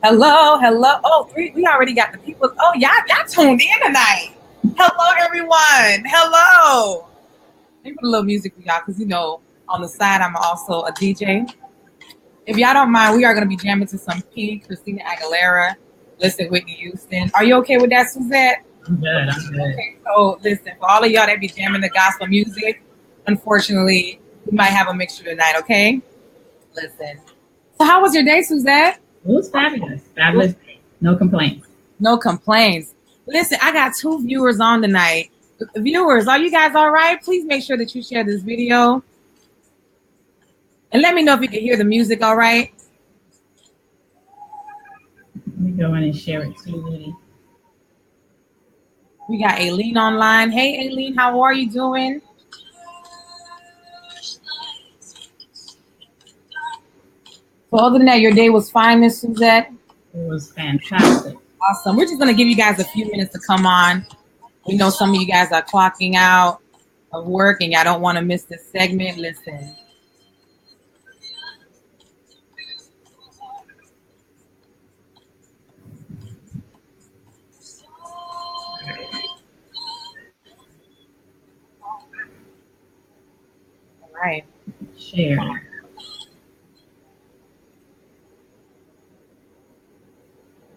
Hello, hello. Oh, we already got the people. Oh, y'all tuned in tonight. Hello, everyone. Hello. Let me put a little music for y'all because, on the side, I'm also a DJ. If y'all don't mind, we are going to be jamming to some Pink, Christina Aguilera, listen, Whitney Houston. Are you okay with that, Suzette? I'm good. Okay, so listen, for all of y'all that be jamming the gospel music, unfortunately, we might have a mixture tonight, okay? Listen. So how was your day, Suzette? It was fabulous. Fabulous day. No complaints. No complaints. Listen, I got 2 viewers on tonight. Viewers, are you guys all right? Please make sure that you share this video. And let me know if you can hear the music all right. Let me go in and share it too, Ludy. We got Aileen online. Hey, Aileen, how are you doing? So other than that, your day was fine, Miss Suzette? It was fantastic. Awesome. We're just going to give you guys a few minutes to come on. We know some of you guys are clocking out of work and y'all don't want to miss this segment. Listen. All right. Share.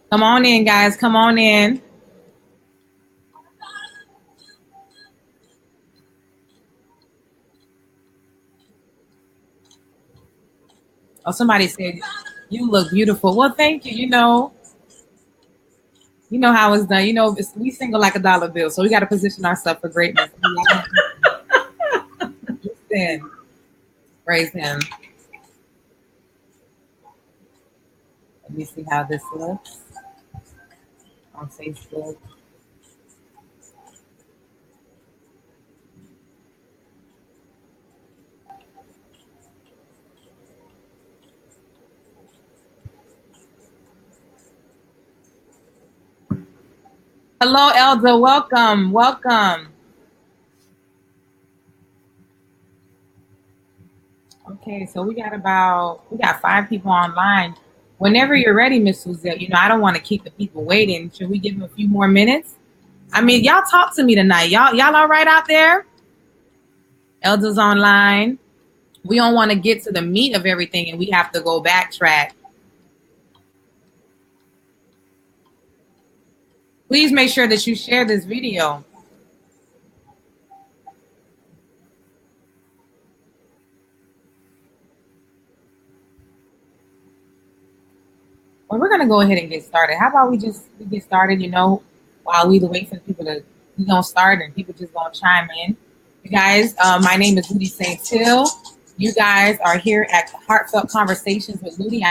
Come on in, guys. Come on in. Oh, somebody said, you look beautiful. Well, thank you. You know how it's done. We single like a dollar bill, so we got to position ourselves for greatness. Listen, praise him. Let me see how this looks on Facebook. Hello, Elda. Welcome. Welcome. Okay, so we got 5 people online. Whenever you're ready, Miss Suzette, I don't want to keep the people waiting. Should we give them a few more minutes? I mean, y'all talk to me tonight. Y'all all right out there? Elda's online. We don't want to get to the meat of everything and we have to go backtrack. Please make sure that you share this video. Well, we're gonna go ahead and get started. How about we get started, while we wait for people to start and people just gonna chime in. You guys, my name is Ludy St. Till. You guys are here at Heartfelt Conversations with Ludy.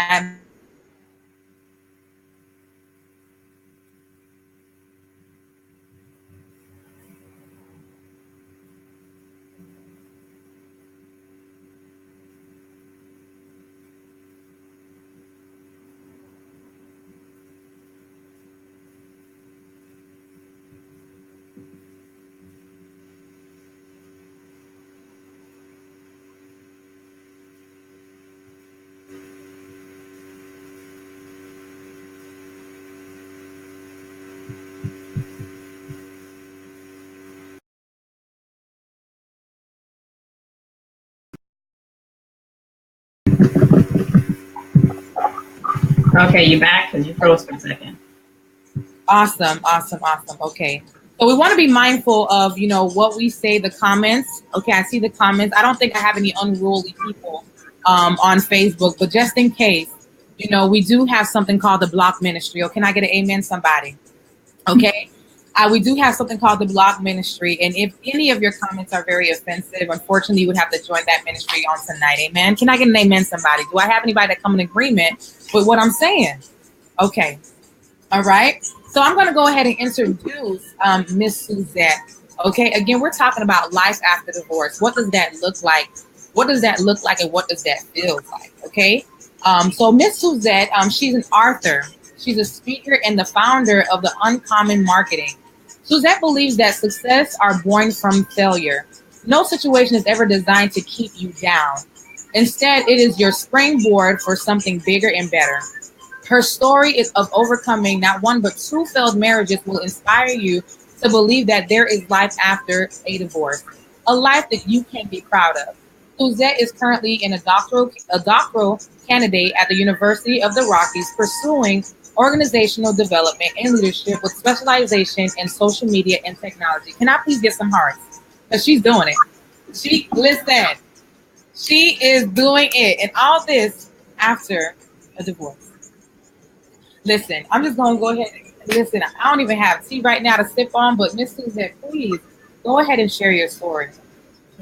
Okay, you back? Because you froze for a second. Awesome. Okay. So we want to be mindful of, what we say, the comments. Okay, I see the comments. I don't think I have any unruly people on Facebook, but just in case, we do have something called the block ministry. Oh, can I get an amen, somebody? Okay. We do have something called the block ministry. And if any of your comments are very offensive, unfortunately, you would have to join that ministry on tonight. Amen. Can I get an amen, somebody? Do I have anybody that come in agreement with what I'm saying? Okay. All right. So I'm going to go ahead and introduce Miss Suzette. Okay. Again, we're talking about life after divorce. What does that look like? What does that look like? And what does that feel like? Okay. So Miss Suzette, she's an author. She's a speaker and the founder of the Uncommon Marketing. Suzette believes that success are born from failure. No situation is ever designed to keep you down. Instead, it is your springboard for something bigger and better. Her story is of overcoming not one but two failed marriages will inspire you to believe that there is life after a divorce, a life that you can be proud of. Suzette is currently a doctoral candidate at the University of the Rockies, pursuing organizational development and leadership with specialization in social media and technology. Can I please get some hearts? Because she's doing it. Listen, she is doing it, and all this after a divorce. Listen, I'm just gonna go ahead. Listen, I don't even have tea right now to sip on, but Miss Suzette, please go ahead and share your story.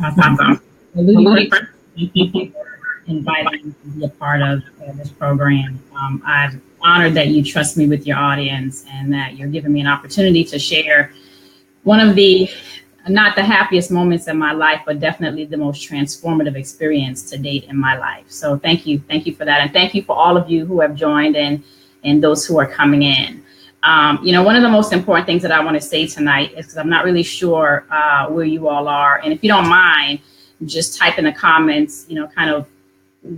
Awesome. Well, Ludy, first, thank you for inviting me to be a part of this program. I'm honored that you trust me with your audience and that you're giving me an opportunity to share one of the, not the happiest moments in my life, but definitely the most transformative experience to date in my life. So thank you for that. And thank you for all of you who have joined and those who are coming in. One of the most important things that I want to say tonight is because I'm not really sure where you all are. And if you don't mind, just type in the comments, kind of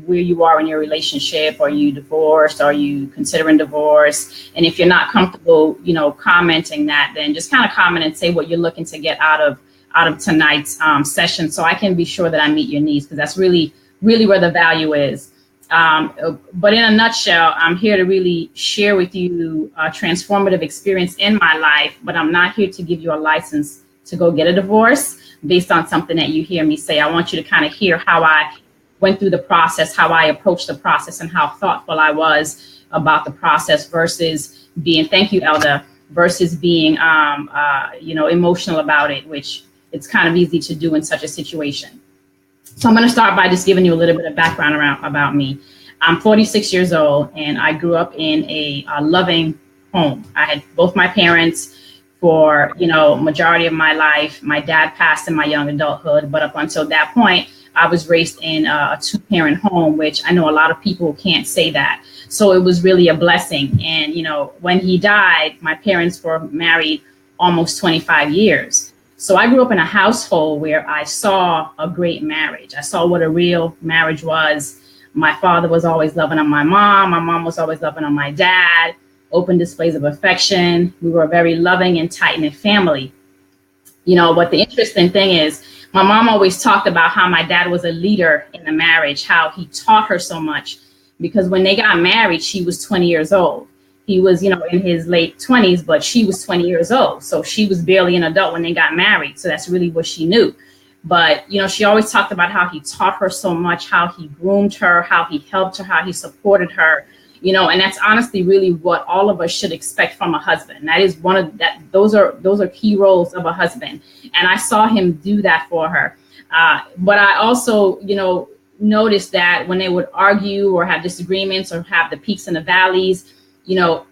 where you are in your relationship. Are you divorced? Are you considering divorce? And if you're not comfortable, commenting that, then just kind of comment and say what you're looking to get out of tonight's session, so I can be sure that I meet your needs, because that's really, really where the value is. But in a nutshell, I'm here to really share with you a transformative experience in my life, but I'm not here to give you a license to go get a divorce based on something that you hear me say. I want you to kind of hear how I went through the process, how I approached the process, and how thoughtful I was about the process versus being, thank you, Elda, versus being, emotional about it, which it's kind of easy to do in such a situation. So I'm going to start by just giving you a little bit of background about me. I'm 46 years old, and I grew up in a loving home. I had both my parents for, majority of my life. My dad passed in my young adulthood, but up until that point, I was raised in a two-parent home, which I know a lot of people can't say that. So it was really a blessing. And, when he died, my parents were married almost 25 years. So I grew up in a household where I saw a great marriage. I saw what a real marriage was. My father was always loving on my mom. My mom was always loving on my dad. Open displays of affection. We were a very loving and tight-knit family. But the interesting thing is, my mom always talked about how my dad was a leader in the marriage, how he taught her so much, because when they got married, she was 20 years old. He was, in his late 20s, but she was 20 years old. So she was barely an adult when they got married. So that's really what she knew. But, she always talked about how he taught her so much, how he groomed her, how he helped her, how he supported her, and that's honestly really what all of us should expect from a husband. That is those are key roles of a husband. And I saw him do that for her. But I also, noticed that when they would argue or have disagreements or have the peaks and the valleys,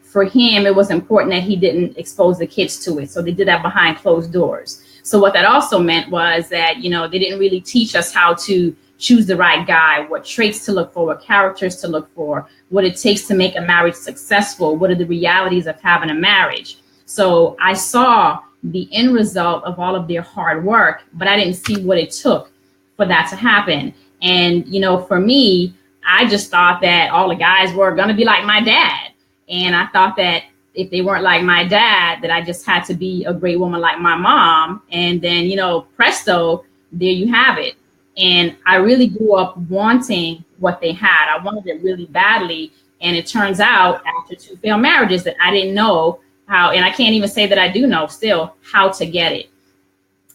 for him, it was important that he didn't expose the kids to it. So they did that behind closed doors. So what that also meant was that, they didn't really teach us how to choose the right guy, what traits to look for, what characters to look for, what it takes to make a marriage successful, what are the realities of having a marriage. So I saw the end result of all of their hard work, but I didn't see what it took for that to happen. And, for me, I just thought that all the guys were going to be like my dad. And I thought that if they weren't like my dad, that I just had to be a great woman like my mom. And then, presto, there you have it. And I really grew up wanting what they had. I wanted it really badly. And it turns out after two failed marriages that I didn't know how, and I can't even say that I do know still how to get it.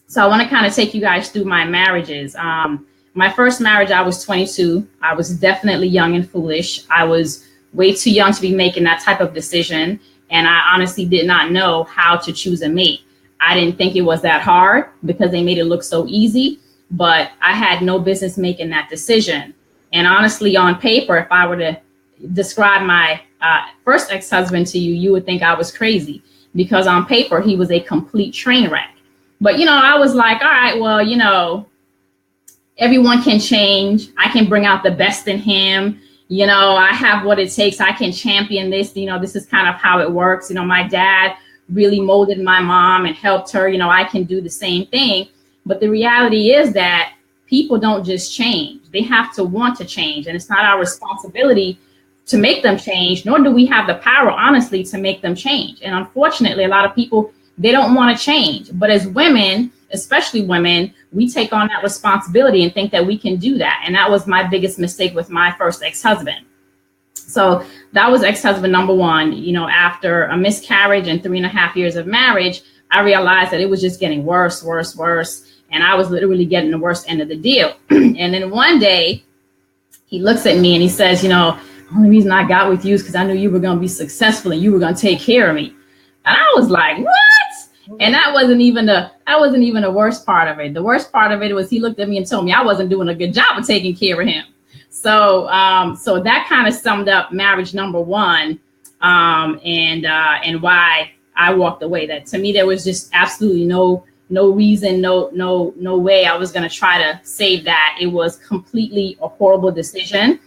So I want to kind of take you guys through my marriages. My first marriage, I was 22. I was definitely young and foolish. I was way too young to be making that type of decision. And I honestly did not know how to choose a mate. I didn't think it was that hard because they made it look so easy, but I had no business making that decision. And honestly, on paper, if I were to describe my first ex-husband to you, you would think I was crazy, because on paper, he was a complete train wreck. But, I was like, all right, well, everyone can change. I can bring out the best in him. I have what it takes. I can champion this. This is kind of how it works. My dad really molded my mom and helped her. I can do the same thing. But the reality is that people don't just change. They have to want to change. And it's not our responsibility to make them change, nor do we have the power, honestly, to make them change. And unfortunately, a lot of people, they don't want to change. But as women, especially women, we take on that responsibility and think that we can do that. And that was my biggest mistake with my first ex-husband. So that was ex-husband number one. You know, after a miscarriage and 3.5 years of marriage, I realized that it was just getting worse, worse, worse. And I was literally getting the worst end of the deal. And then one day he looks at me and he says, you know, the only reason I got with you is because I knew you were going to be successful and you were going to take care of me. And I was like, what? And that wasn't even the worst part of it. The worst part of it was he looked at me and told me I wasn't doing a good job of taking care of him. So that kind of summed up marriage number one, and why I walked away. That to me, there was just absolutely no reason, no way I was going to try to save that. It was completely a horrible decision,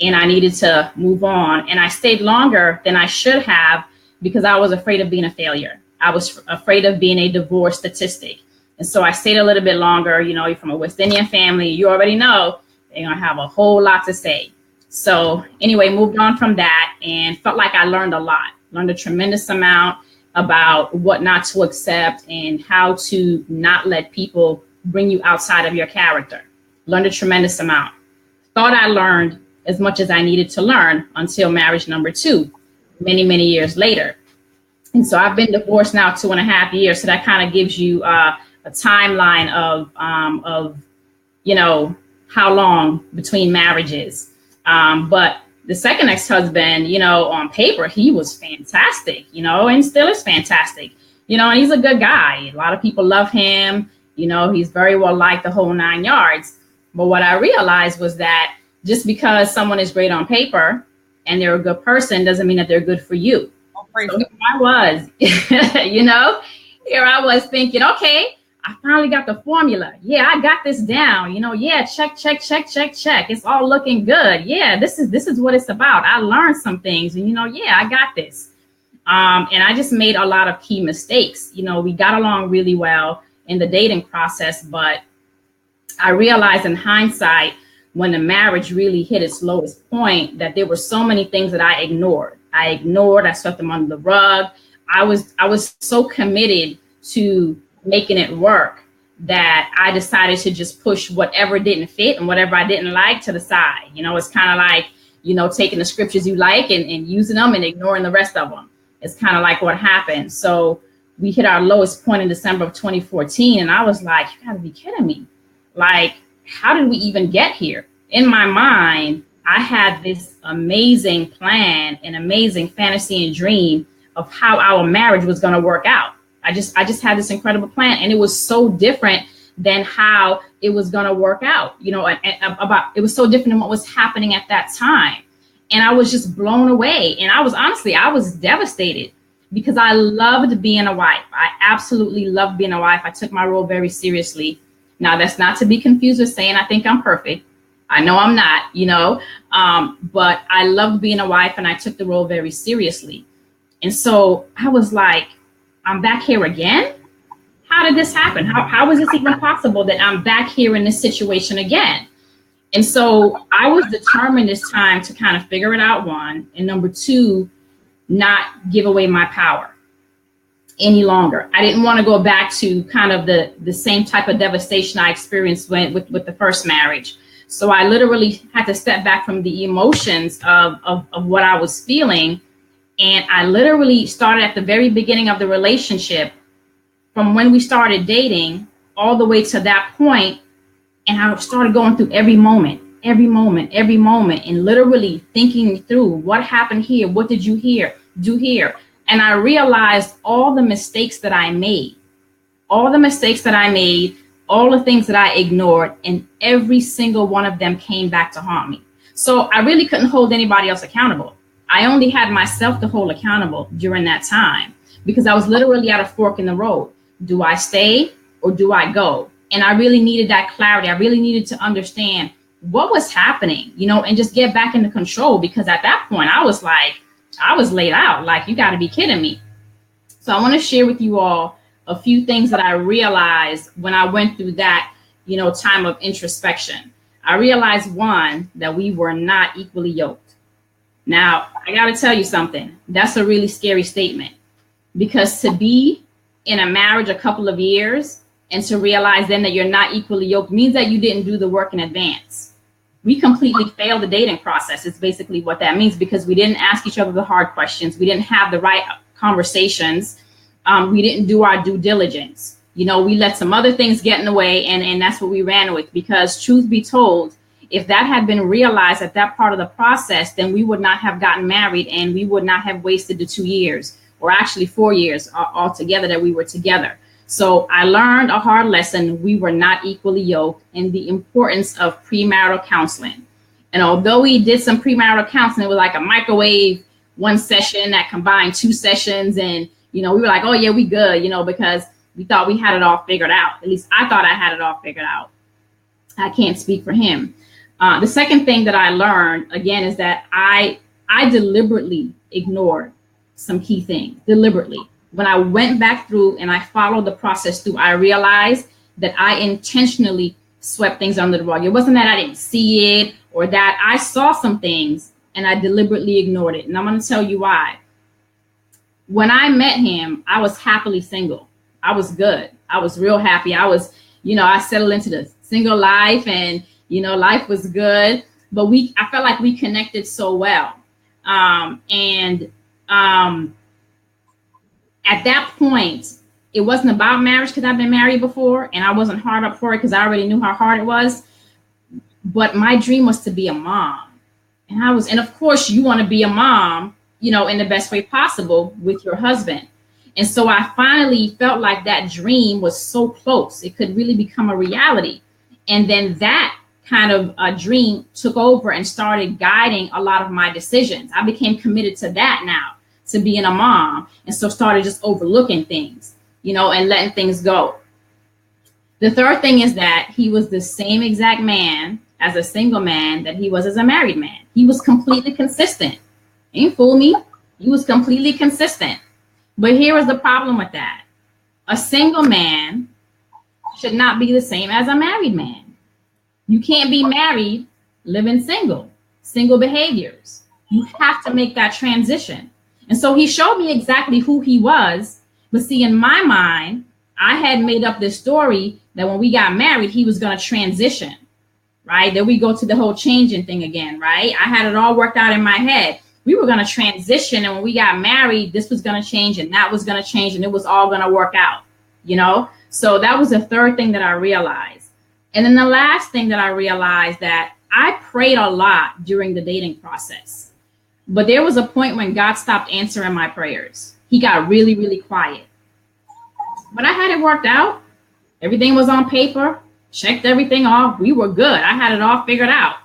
and I needed to move on. And I stayed longer than I should have because I was afraid of being a failure. I was afraid of being a divorce statistic. And so I stayed a little bit longer. You know, you're from a West Indian family, you already know they're going to have a whole lot to say. So anyway, moved on from that and felt like I learned a lot, learned a tremendous amount about what not to accept and how to not let people bring you outside of your character. Learned a tremendous amount. Thought I learned as much as I needed to learn until marriage number two, many, many years later. And so I've been divorced now 2.5 years. So that kind of gives you a timeline of, you know, how long between marriages. But the second ex-husband, you know, on paper, he was fantastic, you know, and still is fantastic, you know, and he's a good guy. A lot of people love him. You know, he's very well liked, the whole 9 yards. But what I realized was that just because someone is great on paper and they're a good person doesn't mean that they're good for you. So here I was, you know, here I was thinking, okay, I finally got the formula. Yeah, I got this down. You know, yeah, check. It's all looking good. Yeah, this is what it's about. I learned some things, and you know, yeah, I got this. And I just made a lot of key mistakes. You know, we got along really well in the dating process, but I realized in hindsight, when the marriage really hit its lowest point, that there were so many things that I ignored. I swept them under the rug. I was so committed to making it work that I decided to just push whatever didn't fit and whatever I didn't like to the side. You know, it's kind of like, you know, taking the scriptures you like and using them and ignoring the rest of them. It's kind of like what happened. So we hit our lowest point in December of 2014. And I was like, you gotta be kidding me. Like, how did we even get here? In my mind, I had this amazing plan, an amazing fantasy and dream of how our marriage was going to work out. I just had this incredible plan, and it was so different than how it was going to work out. You know, it was so different than what was happening at that time. And I was just blown away. And I was devastated because I loved being a wife. I absolutely loved being a wife. I took my role very seriously. Now, that's not to be confused with saying I think I'm perfect. I know I'm not, you know, but I loved being a wife and I took the role very seriously. And so I was like, I'm back here again? How did this happen? How is this even possible that I'm back here in this situation again? And so I was determined this time to kind of figure it out, one, and number two, not give away my power any longer. I didn't want to go back to kind of the same type of devastation I experienced with the first marriage. So I literally had to step back from the emotions of what I was feeling. And I literally started at the very beginning of the relationship, from when we started dating all the way to that point. And I started going through every moment, and literally thinking through what happened here. What did you do here? And I realized all the mistakes that I made, all the things that I ignored, and every single one of them came back to haunt me. So I really couldn't hold anybody else accountable. I only had myself to hold accountable during that time because I was literally at a fork in the road. Do I stay or do I go? And I really needed that clarity. I really needed to understand what was happening, you know, and just get back into control, because at that point I was laid out, like, you got to be kidding me. So I want to share with you all a few things that I realized when I went through that, you know, time of introspection. I realized, one, that we were not equally yoked. Now, I got to tell you something. That's a really scary statement, because to be in a marriage a couple of years and to realize then that you're not equally yoked means that you didn't do the work in advance. We completely failed the dating process. It's basically what that means, because we didn't ask each other the hard questions. We didn't have the right conversations. We didn't do our due diligence. You know, we let some other things get in the way, and that's what we ran with. Because truth be told, if that had been realized at that part of the process, then we would not have gotten married, and we would not have wasted the 2 years, or actually 4 years altogether that we were together. So I learned a hard lesson. We were not equally yoked, and the importance of premarital counseling. And although we did some premarital counseling, it was like a microwave one session that combined 2 sessions. And, you know, we were like, oh yeah, we good, you know, because we thought we had it all figured out. At least I thought I had it all figured out. I can't speak for him. The second thing that I learned, again, is that I deliberately ignored some key things, deliberately. When I went back through and I followed the process through, I realized that I intentionally swept things under the rug. It wasn't that I didn't see it or that I saw some things and I deliberately ignored it. And I'm going to tell you why. When I met him, I was happily single. I was good. I was real happy. I was, you know, I settled into the single life, and, you know, life was good. But I felt like we connected so well. At that point, it wasn't about marriage, because I've been married before, and I wasn't hard up for it because I already knew how hard it was. But my dream was to be a mom. And of course, you want to be a mom, you know, in the best way possible with your husband. And so I finally felt like that dream was so close, it could really become a reality. And then that kind of a dream took over and started guiding a lot of my decisions. I became committed to that now, to being a mom, and so started just overlooking things, you know, and letting things go. The third thing is that he was the same exact man as a single man that he was as a married man. He was completely consistent. Ain't fool me. He was completely consistent. But here is the problem with that. A single man should not be the same as a married man. You can't be married, living single behaviors. You have to make that transition. And so he showed me exactly who he was. But see, in my mind, I had made up this story that when we got married, he was going to transition, right? Then we go to the whole changing thing again, right? I had it all worked out in my head. We were going to transition. And when we got married, this was going to change and that was going to change and it was all going to work out, you know? So that was the third thing that I realized. And then the last thing that I realized, that I prayed a lot during the dating process. But there was a point when God stopped answering my prayers. He got really, really quiet. But I had it worked out. Everything was on paper, checked everything off. We were good. I had it all figured out.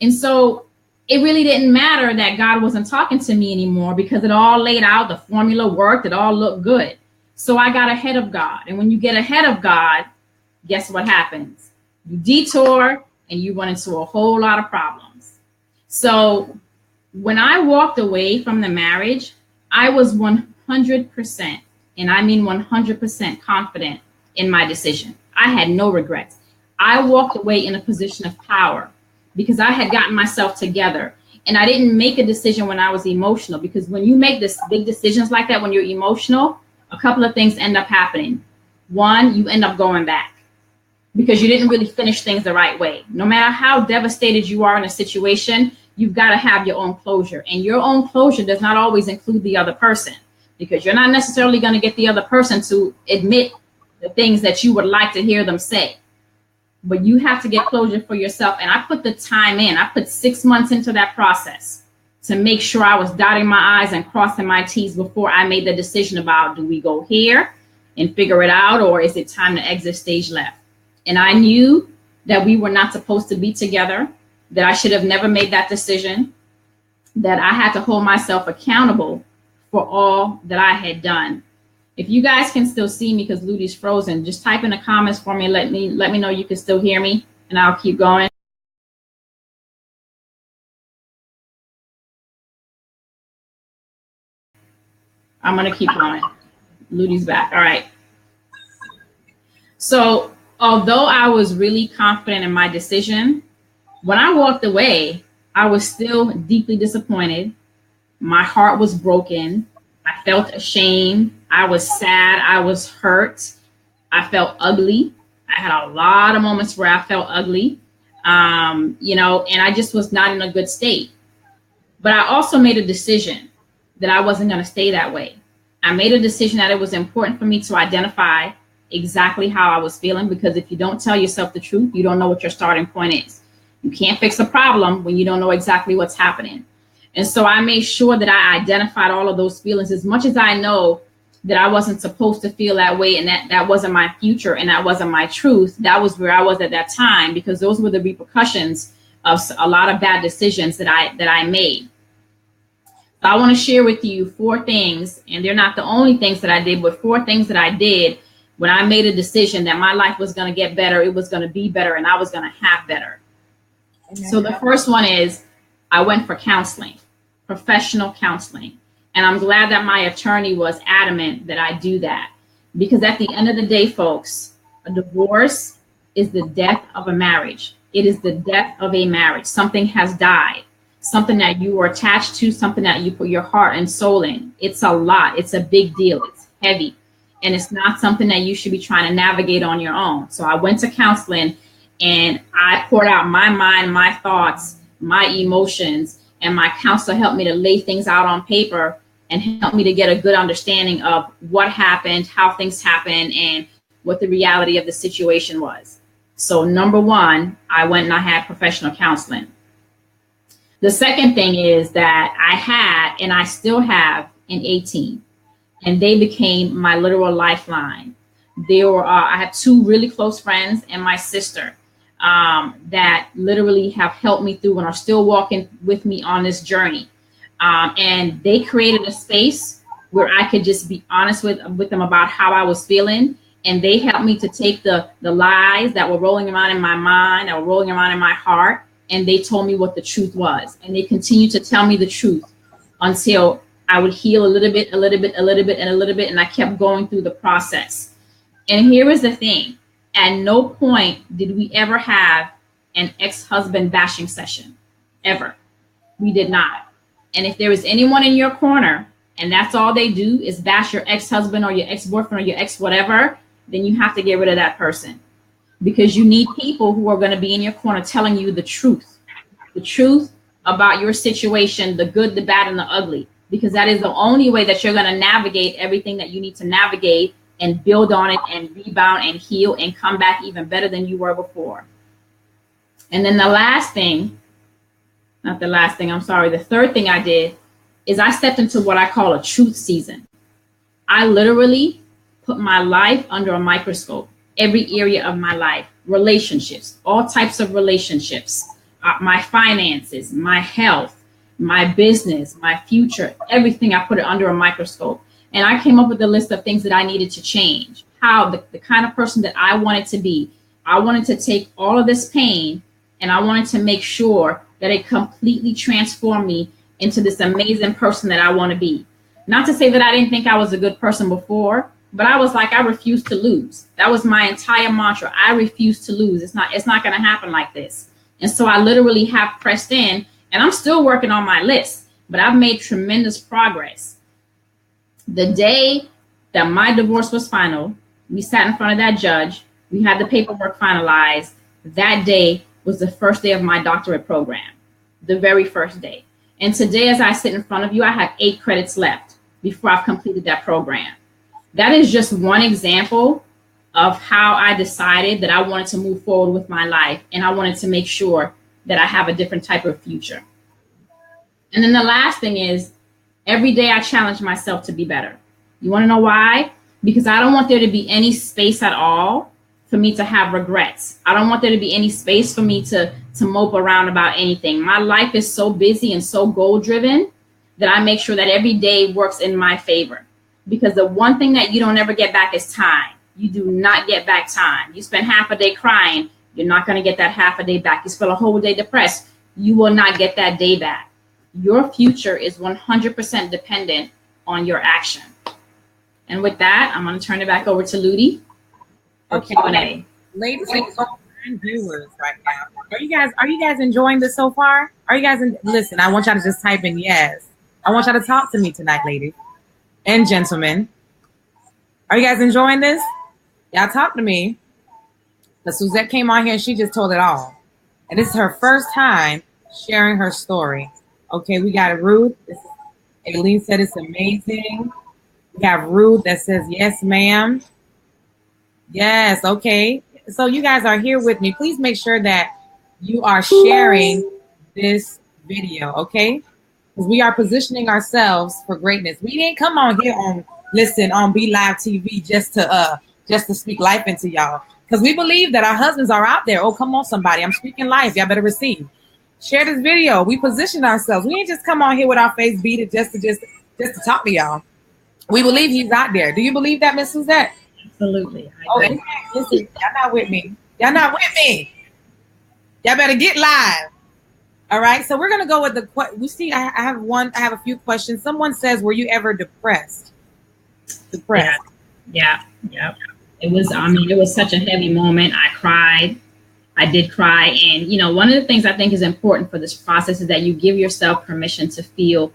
And so it really didn't matter that God wasn't talking to me anymore, because it all laid out. The formula worked. It all looked good. So I got ahead of God. And when you get ahead of God, guess what happens? You detour and you run into a whole lot of problems. So when I walked away from the marriage, I was 100%, and I mean 100% confident in my decision. I had no regrets. I walked away in a position of power because I had gotten myself together, and I didn't make a decision when I was emotional, because when you make this big decisions like that, when you're emotional, a couple of things end up happening. One, you end up going back because you didn't really finish things the right way. No matter how devastated you are in a situation, you've got to have your own closure, and your own closure does not always include the other person, because you're not necessarily going to get the other person to admit the things that you would like to hear them say. But you have to get closure for yourself. And I put the time in. I put 6 months into that process to make sure I was dotting my I's and crossing my T's before I made the decision about, do we go here and figure it out, or is it time to exit stage left? And I knew that we were not supposed to be together, that I should have never made that decision, that I had to hold myself accountable for all that I had done. If you guys can still see me, because Ludy's frozen, just type in the comments for me. Let me know you can still hear me, and I'll keep going. I'm going to keep going. Ludy's back. All right. So although I was really confident in my decision, when I walked away, I was still deeply disappointed. My heart was broken. I felt ashamed. I was sad. I was hurt. I felt ugly. I had a lot of moments where I felt ugly, and I just was not in a good state. But I also made a decision that I wasn't going to stay that way. I made a decision that it was important for me to identify exactly how I was feeling, because if you don't tell yourself the truth, you don't know what your starting point is. You can't fix a problem when you don't know exactly what's happening. And so I made sure that I identified all of those feelings. As much as I know that I wasn't supposed to feel that way, and that wasn't my future and that wasn't my truth, that was where I was at that time, because those were the repercussions of a lot of bad decisions that I made. So I want to share with you 4 things, and they're not the only things that I did, but 4 things that I did when I made a decision that my life was going to get better, it was going to be better, and I was going to have better. So the first one is I went for counseling, professional counseling. And I'm glad that my attorney was adamant that I do that, because at the end of the day, folks, a divorce is the death of a marriage. It is the death of a marriage. Something has died, something that you were attached to, something that you put your heart and soul in. It's a lot. It's a big deal. It's heavy. And it's not something that you should be trying to navigate on your own. So I went to counseling and I poured out my mind, my thoughts, my emotions, and my counselor helped me to lay things out on paper and helped me to get a good understanding of what happened, how things happened, and what the reality of the situation was. So number 1, I went and I had professional counseling. The second thing is that I had, and I still have, an 18, and they became my literal lifeline. I had 2 really close friends and my sister that literally have helped me through and are still walking with me on this journey. And they created a space where I could just be honest with them about how I was feeling. And they helped me to take the lies that were rolling around in my mind, that were rolling around in my heart, and they told me what the truth was. And they continued to tell me the truth until I would heal a little bit, and I kept going through the process. And here is the thing. At no point did we ever have an ex-husband bashing session, ever. We did not. And if there is anyone in your corner and that's all they do is bash your ex-husband or your ex-boyfriend or your ex-whatever, then you have to get rid of that person, because you need people who are going to be in your corner telling you the truth about your situation, the good, the bad, and the ugly, because that is the only way that you're going to navigate everything that you need to navigate and build on it and rebound and heal and come back even better than you were before. And then the third thing I did is I stepped into what I call a truth season. I literally put my life under a microscope, every area of my life, relationships, all types of relationships, my finances, my health, my business, my future, everything. I put it under a microscope. And I came up with a list of things that I needed to change, how the kind of person that I wanted to be. I wanted to take all of this pain and I wanted to make sure that it completely transformed me into this amazing person that I want to be. Not to say that I didn't think I was a good person before, but I was like, I refuse to lose. That was my entire mantra. I refuse to lose. It's not going to happen like this. And so I literally have pressed in, and I'm still working on my list, but I've made tremendous progress. The day that my divorce was final, we sat in front of that judge. We had the paperwork finalized. That day was the first day of my doctorate program, the very first day. And today, as I sit in front of you, I have 8 credits left before I've completed that program. That is just one example of how I decided that I wanted to move forward with my life, and I wanted to make sure that I have a different type of future. And then the last thing is, every day I challenge myself to be better. You want to know why? Because I don't want there to be any space at all for me to have regrets. I don't want there to be any space for me to mope around about anything. My life is so busy and so goal driven that I make sure that every day works in my favor. Because the one thing that you don't ever get back is time. You do not get back time. You spend half a day crying, you're not going to get that half a day back. You spend a whole day depressed, you will not get that day back. Your future is 100% dependent on your action. And with that, I'm going to turn it back over to Ludy for Q&A. Ladies and viewers right now, are you guys enjoying this so far? Are you guys listen, I want y'all to just type in yes. I want y'all to talk to me tonight, ladies and gentlemen. Are you guys enjoying this? Y'all talk to me. Because Suzette came on here and she just told it all. And this is her first time sharing her story. Okay, we got Ruth. Aileen said it's amazing. We have Ruth that says, yes, ma'am. Yes, okay. So you guys are here with me. Please make sure that you are sharing this video, okay? Because we are positioning ourselves for greatness. We didn't come on here on Be Live TV just to speak life into y'all. Because we believe that our husbands are out there. Oh, come on, somebody. I'm speaking life. Y'all better receive. Share this video. We position ourselves. We ain't just come on here with our face beat just to talk to y'all. We believe he's out there. Do you believe that, Miss Suzette? Absolutely. Oh, listen, y'all not with me. Y'all not with me. Y'all better get live. All right. So we're gonna go with we see. I have a few questions. Someone says, "Were you ever depressed?" Depressed. Yeah. It was. I mean, it was such a heavy moment. I cried. I did cry, and one of the things I think is important for this process is that you give yourself permission to feel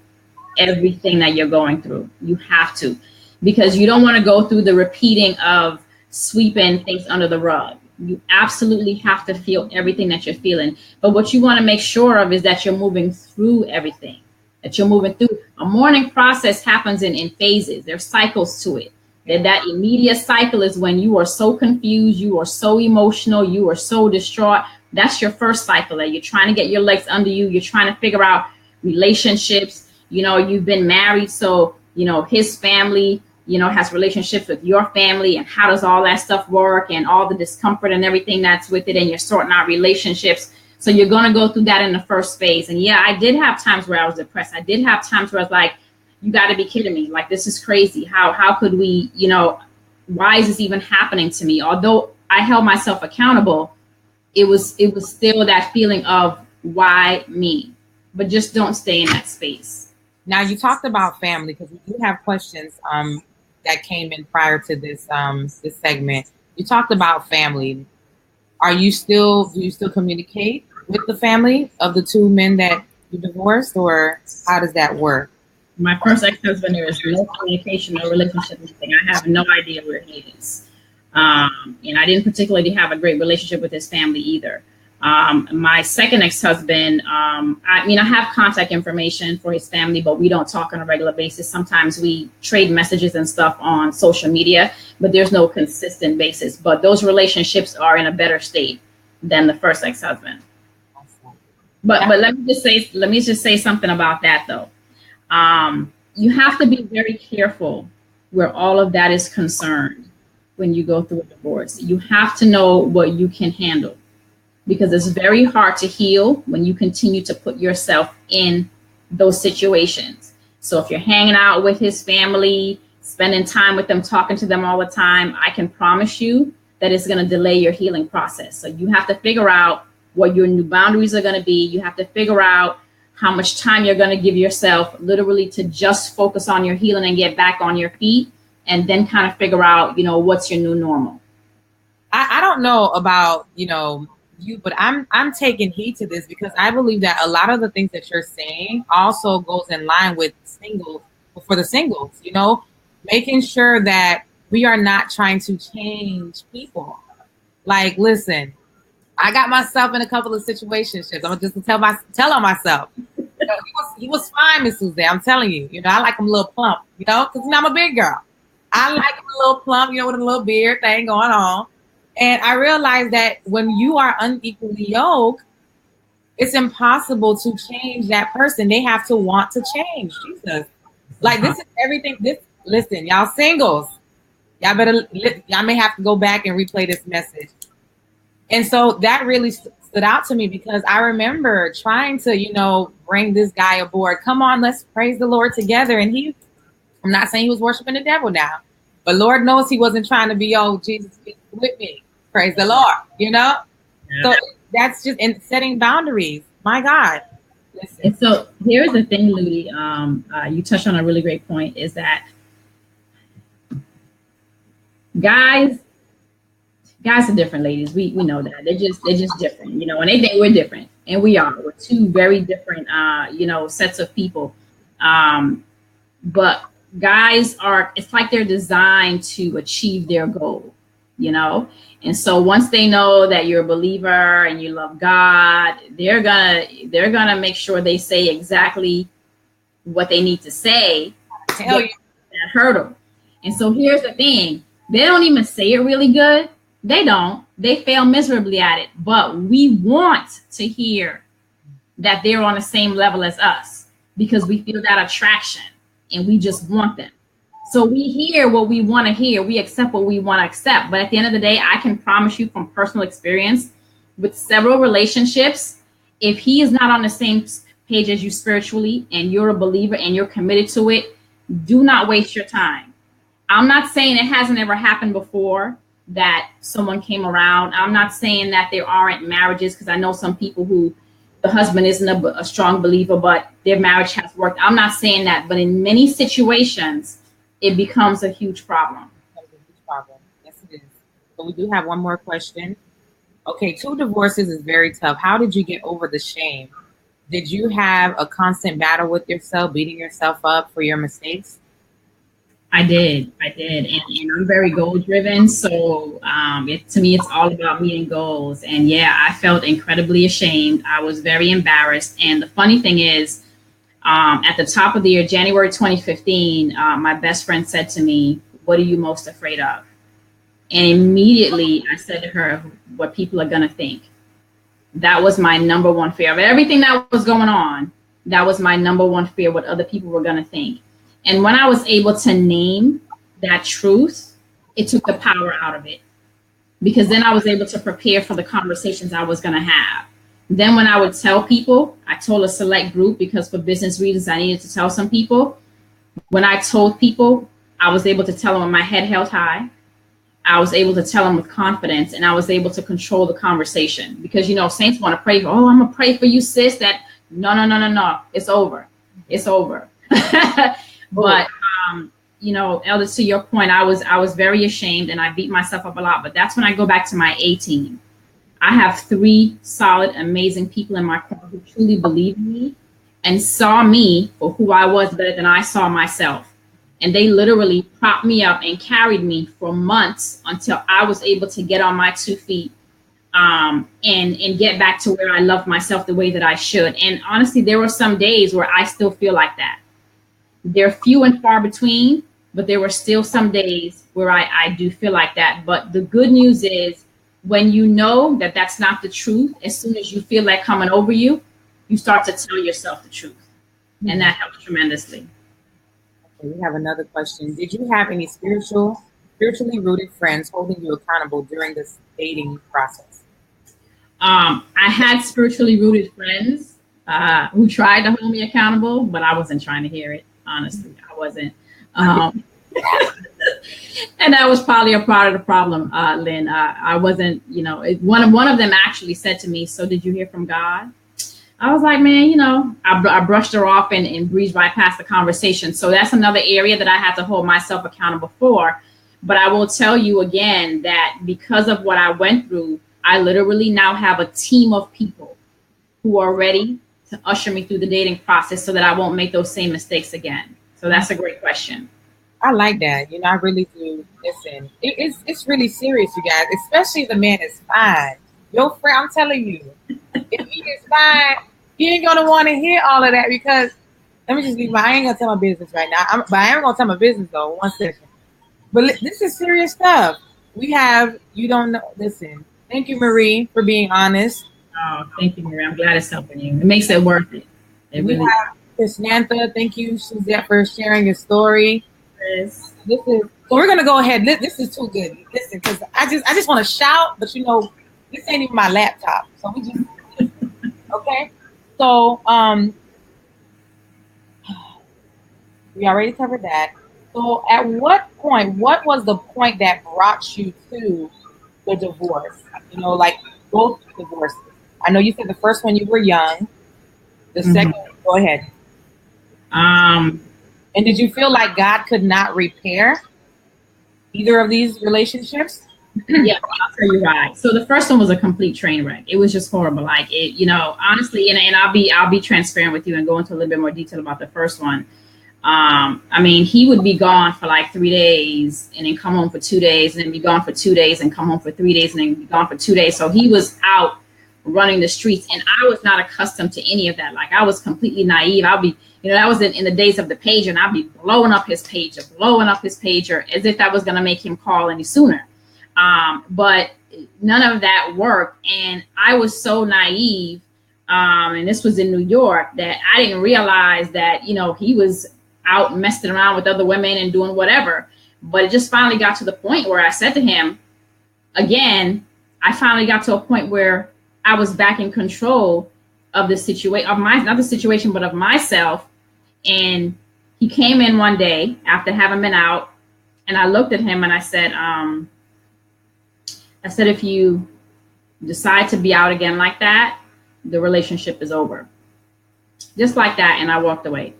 everything that you're going through. You have to, because you don't want to go through the repeating of sweeping things under the rug. You absolutely have to feel everything that you're feeling. But what you want to make sure of is that you're moving through everything, that you're moving through. A mourning process happens in phases. There's cycles to it. That immediate cycle is when you are so confused, you are so emotional, you are so distraught. That's your first cycle, that you're trying to get your legs under you. You're trying to figure out relationships. You've been married, so his family has relationships with your family, and how does all that stuff work, and all the discomfort and everything that's with it, and you're sorting out relationships. So you're going to go through that in the first phase. And yeah, I did have times where I was depressed. I did have times where I was like, you got to be kidding me. Like, this is crazy. How could we, why is this even happening to me? Although I held myself accountable, it was still that feeling of why me? But just don't stay in that space. Now, you talked about family, because we do have questions that came in prior to this this segment. You talked about family. Do you still communicate with the family of the two men that you divorced, or how does that work? My first ex-husband, there is no communication, no relationship, anything. I have no idea where he is. And I didn't particularly have a great relationship with his family either. My second ex-husband, I have contact information for his family, but we don't talk on a regular basis. Sometimes we trade messages and stuff on social media, but there's no consistent basis. But those relationships are in a better state than the first ex-husband. But let me just say something about that though. You have to be very careful where all of that is concerned when you go through a divorce. You have to know what you can handle, because it's very hard to heal when you continue to put yourself in those situations. So if you're hanging out with his family, spending time with them, talking to them all the time, I can promise you that it's going to delay your healing process. So you have to figure out what your new boundaries are going to be. You have to figure out how much time you're going to give yourself literally to just focus on your healing and get back on your feet, and then kind of figure out, what's your new normal. I don't know about, you, but I'm taking heed to this, because I believe that a lot of the things that you're saying also goes in line with for the singles, making sure that we are not trying to change people. Like, listen, I got myself in a couple of situationships. I'm just tell on myself. He was fine, Miss Suzette. I'm telling you. I like him a little plump. Because I'm a big girl. I like him a little plump. With a little beard thing going on. And I realized that when you are unequally yoked, it's impossible to change that person. They have to want to change. Jesus, like this is everything. Listen, y'all singles, y'all may have to go back and replay this message. And so that really stood out to me, because I remember trying to, bring this guy aboard. Come on, let's praise the Lord together. And I'm not saying he was worshiping the devil now, but Lord knows he wasn't trying to be, Jesus with me. Praise the Lord, Yeah. So that's just in setting boundaries. My God. Listen. And so here's the thing, Ludy. You touched on a really great point, is that guys are different, ladies. We know that. They're just different, and they think we're different. And we are. We're two very different, sets of people. But guys it's like they're designed to achieve their goal, you know? And so once they know that you're a believer and you love God, they're gonna make sure they say exactly what they need to say to get that hurdle. And so here's the thing. They don't even say it really good. They don't. They fail miserably at it. But we want to hear that they're on the same level as us because we feel that attraction and we just want them. So we hear what we want to hear. We accept what we want to accept. But at the end of the day, I can promise you from personal experience with several relationships, if he is not on the same page as you spiritually and you're a believer and you're committed to it, do not waste your time. I'm not saying it hasn't ever happened before that someone came around. I'm not saying that there aren't marriages, because I know some people who the husband isn't a strong believer, but their marriage has worked. I'm not saying that, but in many situations, it becomes a huge problem. Yes, it is. So we do have one more question. Okay, 2 divorces is very tough. How did you get over the shame? Did you have a constant battle with yourself, beating yourself up for your mistakes? I did. And I'm very goal driven. So to me, it's all about meeting goals. And yeah, I felt incredibly ashamed. I was very embarrassed. And the funny thing is, at the top of the year, January 2015, my best friend said to me, "What are you most afraid of?" And immediately I said to her, "What people are going to think." That was my number one fear of everything that was going on. That was my number one fear, what other people were going to think. And when I was able to name that truth, it took the power out of it, because then I was able to prepare for the conversations I was going to have. Then when I would tell people, I told a select group because for business reasons, I needed to tell some people. When I told people, I was able to tell them with my head held high. I was able to tell them with confidence, and I was able to control the conversation, because, you know, saints want to pray for, "Oh, I'm going to pray for you, sis." That no. It's over. It's over. But, you know, Elders, to your point, I was very ashamed and I beat myself up a lot. But that's when I go back to my A team. I have 3 solid, amazing people in my corner who truly believe in me and saw me for who I was better than I saw myself. And they literally propped me up and carried me for months until I was able to get on my 2 feet and get back to where I love myself the way that I should. And honestly, there were some days where I still feel like that. They're few and far between, but there were still some days where I do feel like that. But the good news is, when you know that that's not the truth, as soon as you feel that coming over you, you start to tell yourself the truth. Mm-hmm. And that helps tremendously. Okay, we have another question. Did you have any spiritually rooted friends holding you accountable during this dating process? I had spiritually rooted friends who tried to hold me accountable, but I wasn't trying to hear it. Honestly, I wasn't. And that was probably a part of the problem, Lynn. I wasn't, you know, one of them actually said to me, "So did you hear from God?" I was like, man, you know, I brushed her off and breezed right past the conversation. So that's another area that I have to hold myself accountable for. But I will tell you again that because of what I went through, I literally now have a team of people who are ready to usher me through the dating process so that I won't make those same mistakes again. So that's a great question. I like that. You know, I really do. Listen, it's really serious, you guys, especially if the man is fine. Your friend, I'm telling you, if he is fine, he ain't going to want to hear all of that, because let me just be, I ain't going to tell my business right now. But I am going to tell my business, though, one second. But this is serious stuff. We have, you don't know, listen, thank you, Marie, for being honest. Oh, thank you, Marie. I'm glad it's helping you. It makes it worth it. We have Krishnantha. Thank you, Suzette, for sharing your story. Yes. So we're gonna go ahead. This is too good. Listen, because I just want to shout, but you know, this ain't even my laptop. So we just okay. So we already covered that. So at what was the point that brought you to the divorce? You know, like both divorces. I know you said the first one you were young. The second, go ahead. And did you feel like God could not repair either of these relationships? Yeah, I'll tell you why. So the first one was a complete train wreck. It was just horrible. Like it, honestly, and I'll be transparent with you and go into a little bit more detail about the first one. I mean, he would be gone for like 3 days and then come home for 2 days and then be gone for 2 days and come home for 3 days and then be gone for 2 days. So he was out running the streets, and I was not accustomed to any of that. Like I was completely naive. I'll be, that was in the days of the pager, and I'd be blowing up his pager as if that was going to make him call any sooner. But none of that worked. And I was so naive. And this was in New York, that I didn't realize that, he was out messing around with other women and doing whatever. But it just finally got to the point where I said to him, again, I finally got to a point where I was back in control of the situation, not the situation, but of myself. And he came in one day after having been out, and I looked at him and I said, if you decide to be out again like that, the relationship is over. Just like that. And I walked away.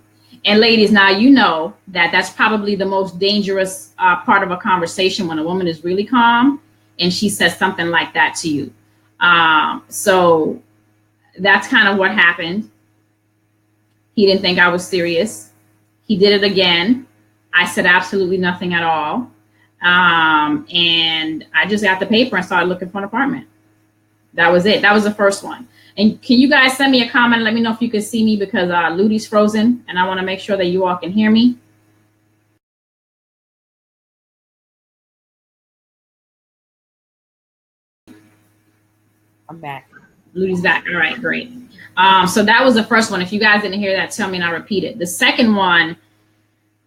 And ladies, now you know that that's probably the most dangerous part of a conversation, when a woman is really calm and she says something like that to you. So that's kind of what happened. He didn't think I was serious. He did it again. I said absolutely nothing at all. And I just got the paper and started looking for an apartment. That was it. That was the first one. And can you guys send me a comment and let me know if you can see me, because Ludy's frozen and I want to make sure that you all can hear me. I'm back. Ludy's back. All right, great. So that was the first one. If you guys didn't hear that, tell me and I'll repeat it. The second one,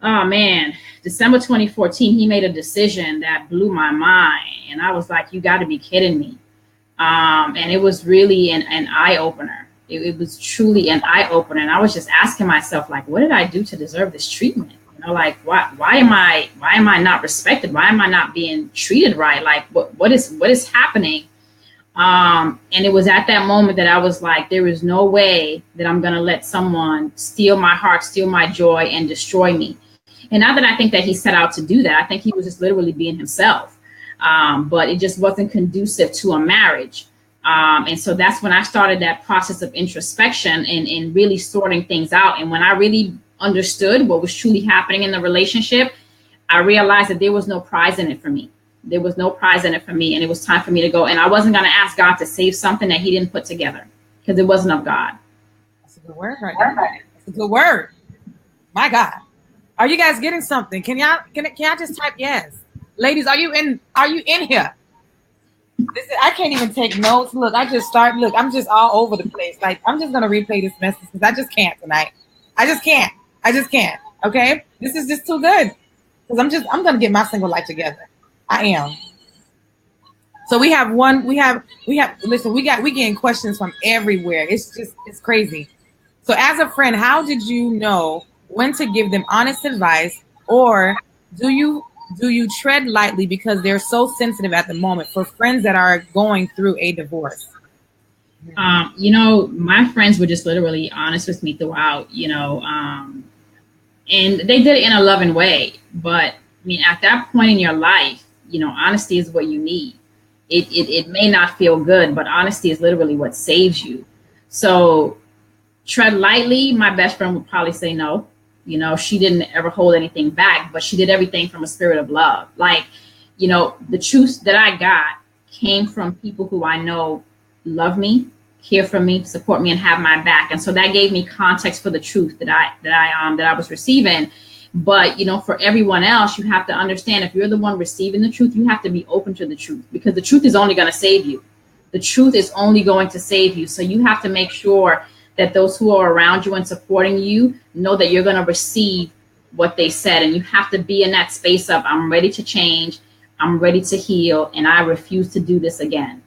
oh man, December 2014, he made a decision that blew my mind. And I was like, you got to be kidding me. And it was really an eye opener. It was truly an eye opener. And I was just asking myself, like, what did I do to deserve this treatment? Like, why am I not respected? Why am I not being treated right? Like, what is happening? And it was at that moment that I was like, there is no way that I'm going to let someone steal my heart, steal my joy, and destroy me. And not that I think that he set out to do that. I think he was just literally being himself. But it just wasn't conducive to a marriage. And so that's when I started that process of introspection and really sorting things out. And when I really understood what was truly happening in the relationship, I realized that there was no prize in it for me. There was no prize in it for me. And it was time for me to go. And I wasn't going to ask God to save something that he didn't put together, because it wasn't of God. That's a good word right there. That's a good word. My God. Are you guys getting something? Can I just type yes? Ladies, are you in here? I can't even take notes. Look, I'm just all over the place. Like, I'm just gonna replay this message because I just can't tonight. I just can't. Okay? This is just too good. Because I'm gonna get my single life together. I am. So we listen, we getting questions from everywhere. It's crazy. So as a friend, how did you know when to give them honest advice, or do you tread lightly because they're so sensitive at the moment, for friends that are going through a divorce? My friends were just literally honest with me throughout, and they did it in a loving way. But I mean, at that point in your life, honesty is what you need. It may not feel good, but honesty is literally what saves you. So tread lightly. My best friend would probably say no. She didn't ever hold anything back, but she did everything from a spirit of love. Like, the truth that I got came from people who I know love me, care for me, support me, and have my back. And so that gave me context for the truth that I was receiving. But, for everyone else, you have to understand, if you're the one receiving the truth, you have to be open to the truth, because the truth is only going to save you. The truth is only going to save you. So you have to make sure that those who are around you and supporting you know that you're going to receive what they said. And you have to be in that space of, I'm ready to change, I'm ready to heal, and I refuse to do this again.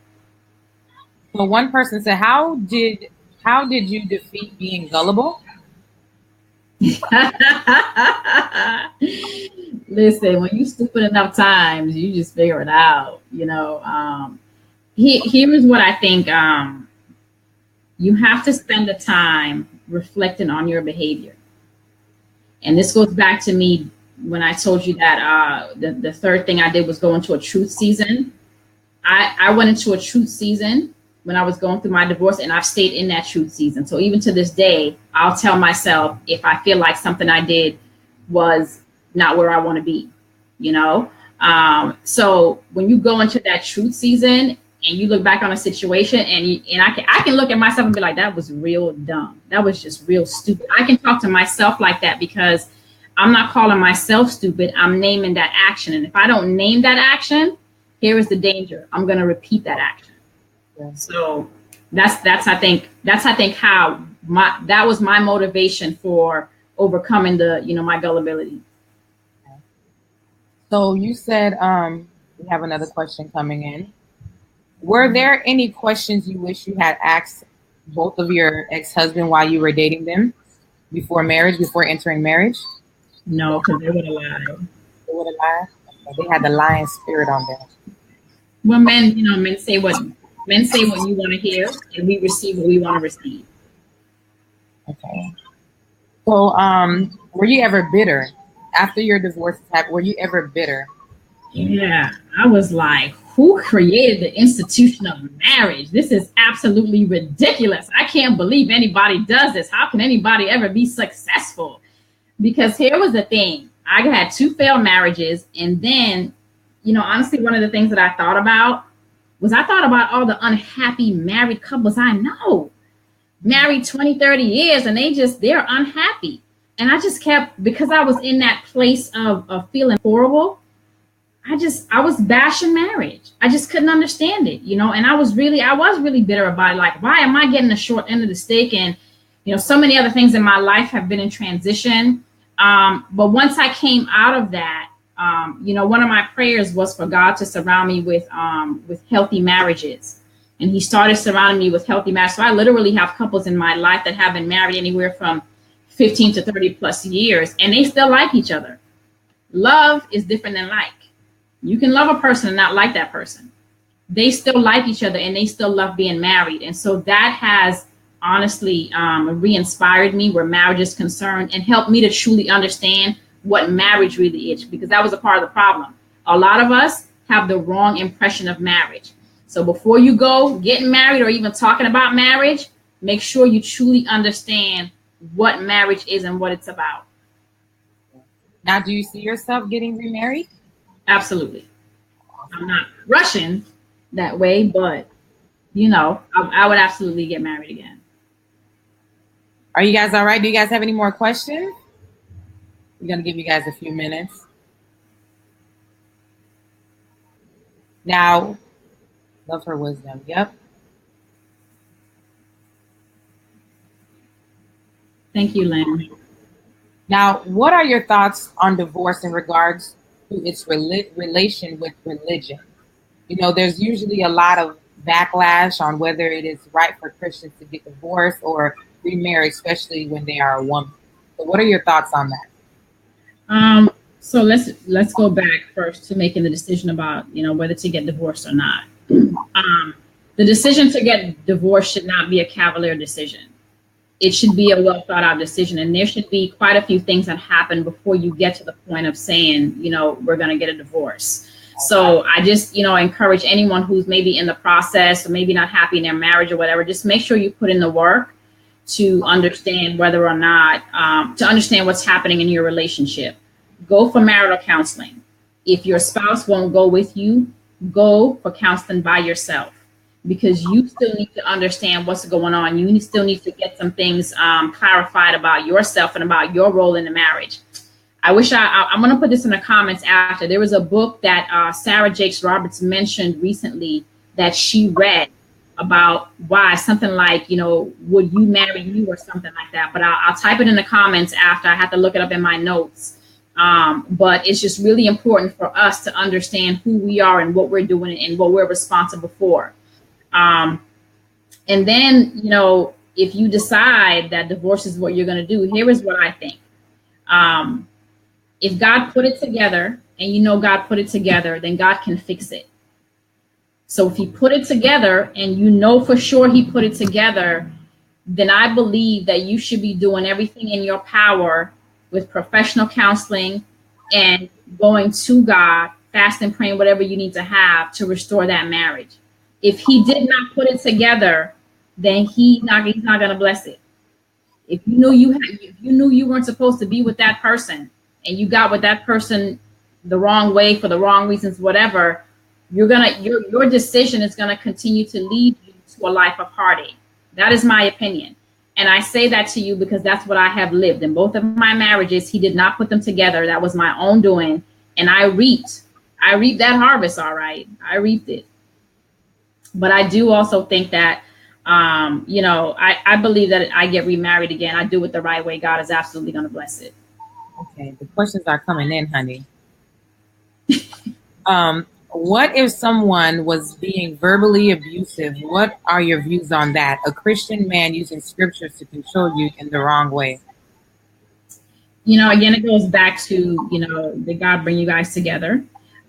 So one person said, how did you defeat being gullible? Listen, when you stupid enough times, you just figure it out. Here is what I think. You have to spend the time reflecting on your behavior. And this goes back to me when I told you that the third thing I did was go into a truth season. I went into a truth season when I was going through my divorce, and I've stayed in that truth season. So even to this day, I'll tell myself if I feel like something I did was not where I want to be, you know? So when you go into that truth season and you look back on a situation and I can look at myself and be like, that was real dumb. That was just real stupid. I can talk to myself like that because I'm not calling myself stupid. I'm naming that action. And if I don't name that action, here is the danger. I'm going to repeat that action. Yeah. So that's I think how that was my motivation for overcoming my gullibility. So you said we have another question coming in. Were there any questions you wish you had asked both of your ex-husband while you were dating them before entering marriage? No, because they would have lied. They would have lied? Okay. They had the lying spirit on them. Well, men say what you want to hear, and we receive what we want to receive. Okay. So, were you ever bitter after your divorce happened? Were you ever bitter? Yeah, I was like, who created the institution of marriage? This is absolutely ridiculous. I can't believe anybody does this. How can anybody ever be successful? Because here was the thing. I had 2 failed marriages. And then, honestly, one of the things that I thought about all the unhappy married couples I know. Married 20, 30 years, and they're unhappy. And I just kept, because I was in that place of feeling horrible, I was bashing marriage. I just couldn't understand it, and I was really bitter about it. Like, why am I getting the short end of the stick? And, so many other things in my life have been in transition. But once I came out of that, one of my prayers was for God to surround me with healthy marriages. And he started surrounding me with healthy marriages. So I literally have couples in my life that have been married anywhere from 15 to 30 plus years, and they still like each other. Love is different than like. You can love a person and not like that person. They still like each other and they still love being married. And so that has honestly re-inspired me where marriage is concerned and helped me to truly understand what marriage really is, because that was a part of the problem. A lot of us have the wrong impression of marriage. So before you go getting married or even talking about marriage, make sure you truly understand what marriage is and what it's about. Now, do you see yourself getting remarried? Absolutely. I'm not rushing that way, but I would absolutely get married again. Are you guys all right? Do you guys have any more questions? We're going to give you guys a few minutes. Now, love her wisdom. Yep. Thank you, Lynn. Now, what are your thoughts on divorce in regards to its relation with religion? There's usually a lot of backlash on whether it is right for Christians to get divorced or remarry, especially when they are a woman. So what are your thoughts on that? So let's go back first to making the decision about, whether to get divorced or not. The decision to get divorced should not be a cavalier decision. It should be a well thought out decision. And there should be quite a few things that happen before you get to the point of saying, we're going to get a divorce. So I just, encourage anyone who's maybe in the process or maybe not happy in their marriage or whatever, just make sure you put in the work to understand whether or not, to understand what's happening in your relationship. Go for marital counseling. If your spouse won't go with you, go for counseling by yourself, because you still need to understand what's going on. You still need to get some things clarified about yourself and about your role in the marriage. I'm going to put this in the comments after. There was a book that Sarah Jakes Roberts mentioned recently that she read about why, something like, would you marry you or something like that. But I'll type it in the comments after. I have to look it up in my notes. But it's just really important for us to understand who we are and what we're doing and what we're responsible for. And then, if you decide that divorce is what you're going to do, here is what I think. If God put it together and God put it together, then God can fix it. So if he put it together and for sure he put it together, then I believe that you should be doing everything in your power with professional counseling and going to God fasting, praying, whatever you need to have to restore that marriage. If he did not put it together, then he's not going to bless it. If you knew you weren't supposed to be with that person, and you got with that person the wrong way for the wrong reasons, whatever, your decision is gonna continue to lead you to a life of heartache. That is my opinion. And I say that to you because that's what I have lived. In both of my marriages, he did not put them together. That was my own doing. And I reaped that harvest, all right. I reaped it. But I do also think that, I believe that I get remarried again. I do it the right way. God is absolutely going to bless it. Okay, the questions are coming in, honey. What if someone was being verbally abusive? What are your views on that? A Christian man using scriptures to control you in the wrong way. Again, it goes back to, did God bring you guys together?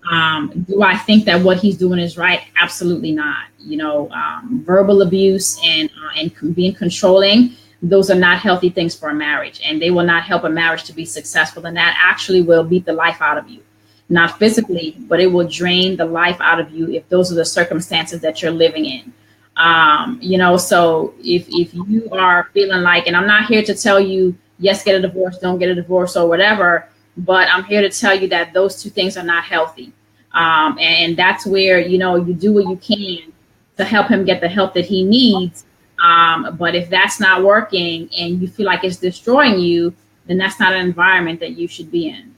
Do I think that what he's doing is right? Absolutely not. Verbal abuse and being controlling, those are not healthy things for a marriage, and they will not help a marriage to be successful. And that actually will beat the life out of you. Not physically, but it will drain the life out of you if those are the circumstances that you're living in. So if you are feeling like, and I'm not here to tell you, yes, get a divorce, don't get a divorce or whatever, but I'm here to tell you that those two things are not healthy. And that's where, you do what you can to help him get the help that he needs. But if that's not working and you feel like it's destroying you, then that's not an environment that you should be in.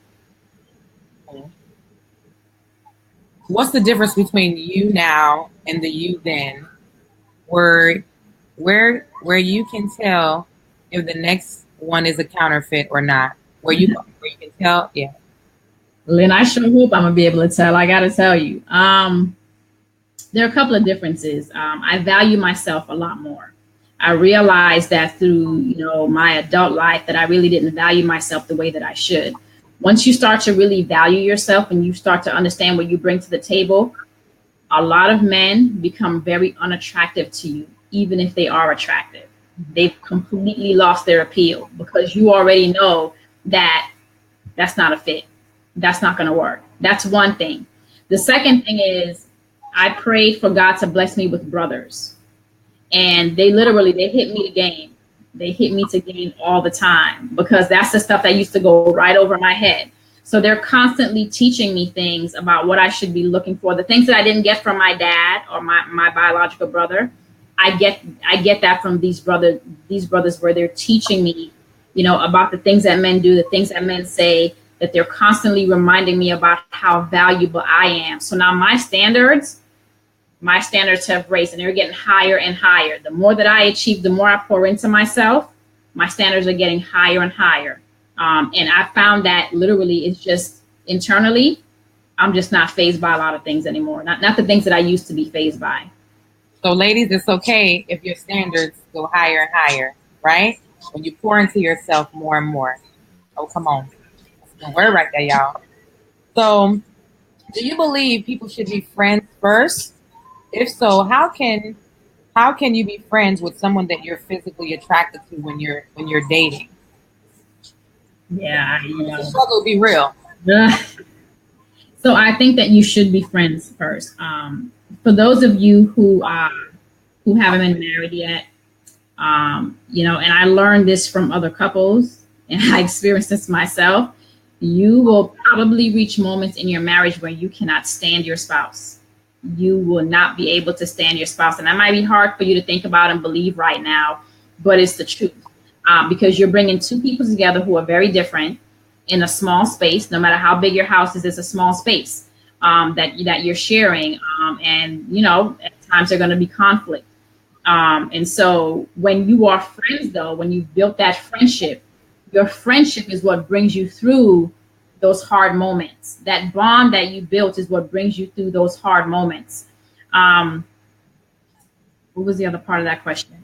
What's the difference between you now and the you then, where you can tell if the next one is a counterfeit or not? Where you can tell, yeah. Lynn, I sure hope I'm gonna be able to tell. I gotta tell you, there are a couple of differences. I value myself a lot more. I realized that through my adult life that I really didn't value myself the way that I should. Once you start to really value yourself and you start to understand what you bring to the table, a lot of men become very unattractive to you, even if they are attractive. They've completely lost their appeal because you already know that that's not a fit. That's not going to work. That's one thing. The second thing is I prayed for God to bless me with brothers. And they hit me to game. They hit me to game all the time because that's the stuff that used to go right over my head. So they're constantly teaching me things about what I should be looking for. The things that I didn't get from my dad or my biological brother, I get that from these brothers where they're teaching me, about the things that men do, the things that men say, that they're constantly reminding me about how valuable I am. So now my standards have raised and they're getting higher and higher. The more that I achieve, the more I pour into myself, my standards are getting higher and higher. And I found that literally it's just internally, I'm just not fazed by a lot of things anymore. Not the things that I used to be fazed by. So ladies, it's okay if your standards go higher and higher, right? When you pour into yourself more and more. Oh, come on. That's a word right there, y'all. So do you believe people should be friends first? If so, how can you be friends with someone that you're physically attracted to when you're dating? Yeah, the struggle will be real. So I think that you should be friends first. For those of you who haven't been married yet, and I learned this from other couples, and I experienced this myself. You will probably reach moments in your marriage where you cannot stand your spouse. You will not be able to stand your spouse. And that might be hard for you to think about and believe right now, but it's the truth. Because you're bringing two people together who are very different in a small space. No matter how big your house is, it's a small space that you're sharing. And, at times there's going to be conflict. And so when you are friends, though, when you've built that friendship, your friendship is what brings you through those hard moments. That bond that you built is what brings you through those hard moments. What was the other part of that question?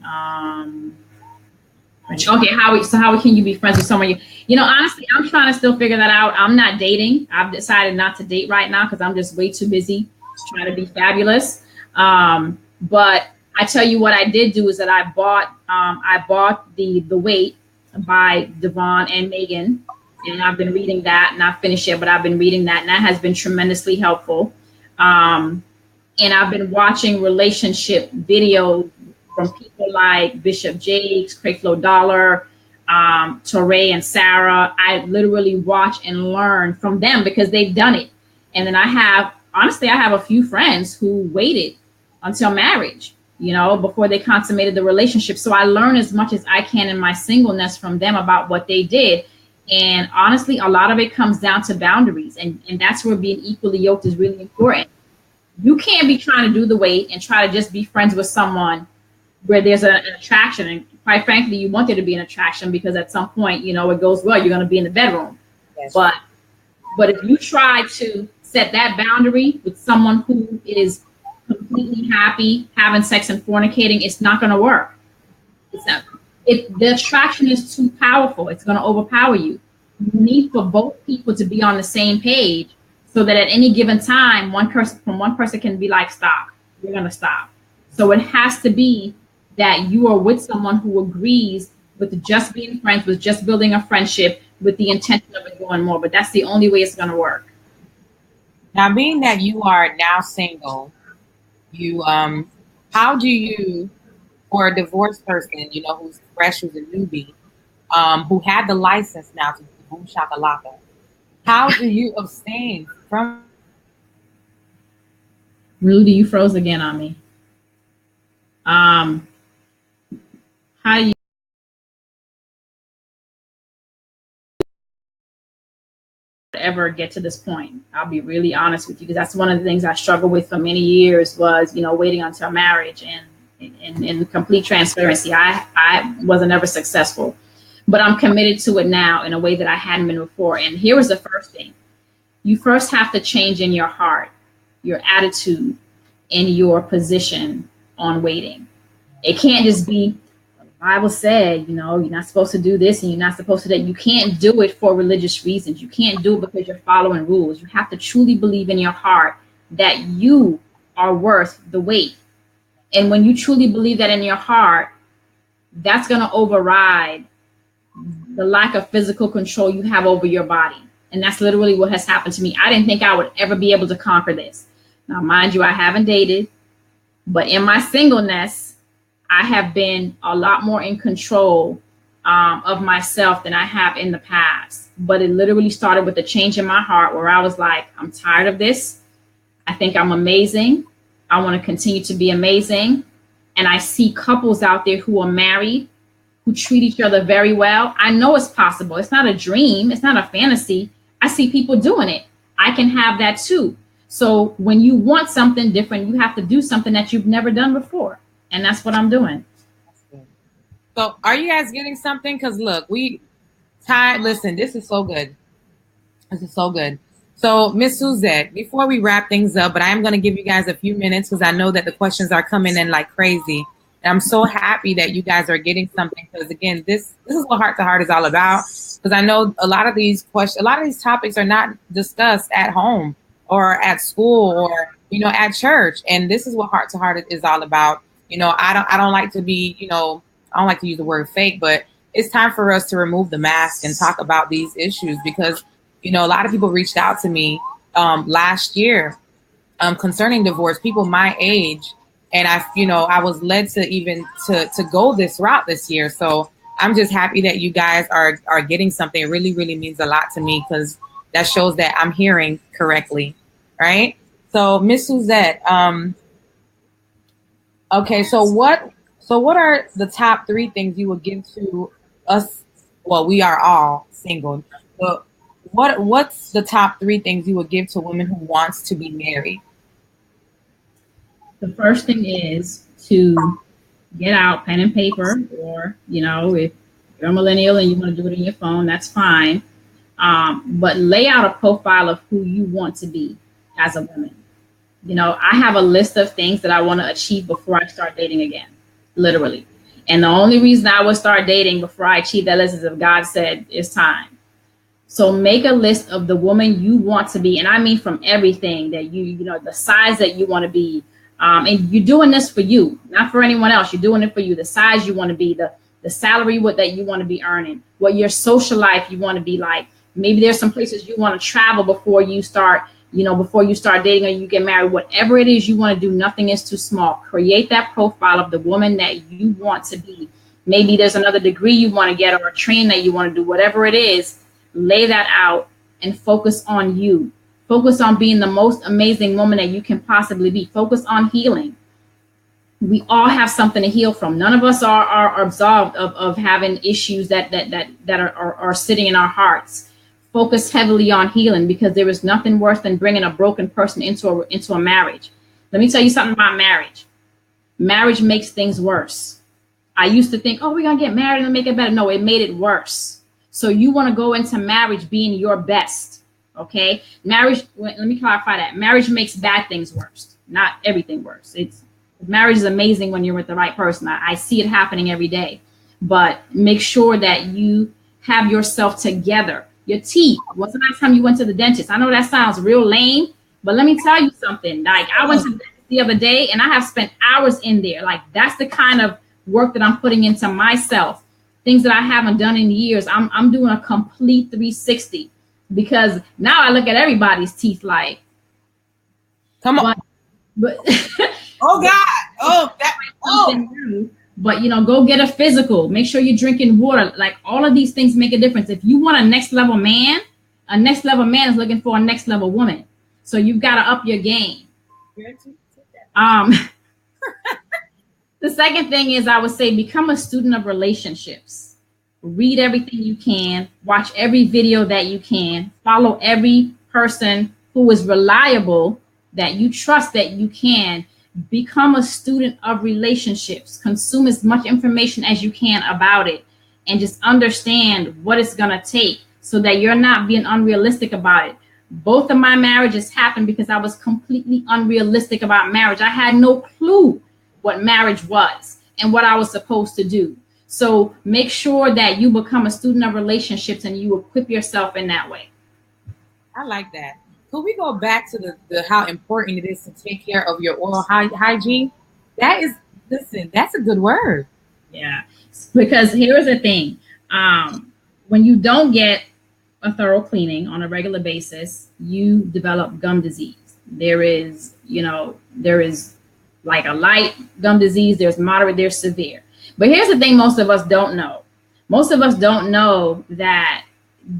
Okay, how can you be friends with someone? Honestly, I'm trying to still figure that out. I'm not dating. I've decided not to date right now because I'm just way too busy trying to be fabulous. But I tell you what I did do is that I bought the Wait by Devon and Megan. and I've been reading that, not finished yet, but I've been reading that, and that has been tremendously helpful. And I've been watching relationship videos from people like Bishop Jakes, Creflo Dollar, Torrey and Sarah. I literally watch and learn from them because they've done it. And then I have a few friends who waited until marriage, before they consummated the relationship. So I learn as much as I can in my singleness from them about what they did. And honestly, a lot of it comes down to boundaries. And that's where being equally yoked is really important. You can't be trying to do the weight and try to just be friends with someone where there's an attraction. And quite frankly, you want there to be an attraction because at some point, it goes well, you're going to be in the bedroom. Yes. But if you try to set that boundary with someone who is completely happy having sex and fornicating, it's not going to work. The attraction is too powerful. It's going to overpower you. You need for both people to be on the same page so that at any given time, one person can be like, stop, you're going to stop. So it has to be that you are with someone who agrees with just being friends, with just building a friendship with the intention of it going more. But that's the only way it's going to work. Now, being that you are now single, how do you, for a divorced person, who's fresh, who's a newbie, who had the license now to do boom shakalaka, how do you abstain from? Ludy, you froze again on me. How do you ever get to this point? I'll be really honest with you, because that's one of the things I struggled with for many years was, waiting until marriage. And in complete transparency, I wasn't ever successful, but I'm committed to it now in a way that I hadn't been before. And here was the first thing. You first have to change in your heart, your attitude, and your position on waiting. It can't just be, the Bible said, you're not supposed to do this and you're not supposed to do that. You can't do it for religious reasons. You can't do it because you're following rules. You have to truly believe in your heart that you are worth the wait. And when you truly believe that in your heart, that's going to override the lack of physical control you have over your body. And that's literally what has happened to me. I didn't think I would ever be able to conquer this. Now, mind you, I haven't dated, but in my singleness, I have been a lot more in control of myself than I have in the past. But it literally started with a change in my heart where I was like, I'm tired of this. I think I'm amazing. I want to continue to be amazing. And I see couples out there who are married, who treat each other very well. I know it's possible. It's not a dream. It's not a fantasy. I see people doing it. I can have that too. So when you want something different, you have to do something that you've never done before. And that's what I'm doing. So are you guys getting something? Because look, listen, this is so good. This is so good. So Miss Suzette, before we wrap things up, but I am going to give you guys a few minutes because I know that the questions are coming in like crazy. And I'm so happy that you guys are getting something because, again, this is what Heart to Heart is all about. Because I know a lot of these topics are not discussed at home or at school or, at church. And this is what Heart to Heart is all about. I don't like to be, I don't like to use the word fake, but it's time for us to remove the mask and talk about these issues because, a lot of people reached out to me last year concerning divorce, people my age. And I was led to go this route this year. So I'm just happy that you guys are getting something. It really, really means a lot to me because that shows that I'm hearing correctly. Right. So Miss Suzette, okay. So what are the top 3 things you would give to us? Well, we are all single, but what's the top 3 things you would give to women who wants to be married? The first thing is to get out pen and paper, or, if you're a millennial and you want to do it in your phone, that's fine. But lay out a profile of who you want to be as a woman. I have a list of things that I want to achieve before I start dating again, literally. And the only reason I would start dating before I achieve that list is if God said it's time. So make a list of the woman you want to be. And I mean from everything that the size that you want to be. And you're doing this for you, not for anyone else. You're doing it for you. The size you want to be, the salary that you want to be earning, what your social life you want to be like, Maybe there's some places you want to travel before you start, before you start dating or you get married. Whatever it is you want to do, nothing is too small. Create that profile of the woman that you want to be. Maybe there's another degree you want to get or a training that you want to do. Whatever it is, lay that out and focus on you. Focus on being the most amazing woman that you can possibly be. Focus on healing. We all have something to heal from. None of us are absolved of having issues that are sitting in our hearts. Focus heavily on healing, because there is nothing worse than bringing a broken person into a marriage. Let me tell you something about marriage. Marriage makes things worse. I used to think, oh, we're going to get married and make it better. No, it made it worse. So you want to go into marriage being your best, okay? Marriage, let me clarify that. Marriage makes bad things worse, not everything worse. Marriage is amazing when you're with the right person. I see it happening every day. But make sure that you have yourself together. Your teeth. When's the last time you went to the dentist? I know that sounds real lame, but let me tell you something. Like, I went to the dentist the other day and I have spent hours in there. Like, that's the kind of work that I'm putting into myself. Things that I haven't done in years. I'm doing a complete 360, because now I look at everybody's teeth like, come on. But oh God. But go get a physical. Make sure you're drinking water. Like, all of these things make a difference. If you want a next level man is looking for a next level woman. So you've got to up your game. The second thing is, I would say, become a student of relationships. Read everything you can, watch every video that you can, follow every person who is reliable, that you trust, that you can. Become a student of relationships. Consume as much information as you can about it, and just understand what it's going to take, so that you're not being unrealistic about it. Both of my marriages happened because I was completely unrealistic about marriage. I had no clue what marriage was and what I was supposed to do. So make sure that you become a student of relationships and you equip yourself in that way. I like that. Could we go back to the how important it is to take care of your oral hygiene? That's a good word. Yeah, because here's the thing. When you don't get a thorough cleaning on a regular basis, you develop gum disease. There is like a light gum disease, there's moderate, there's severe. But here's the thing most of us don't know. Most of us don't know that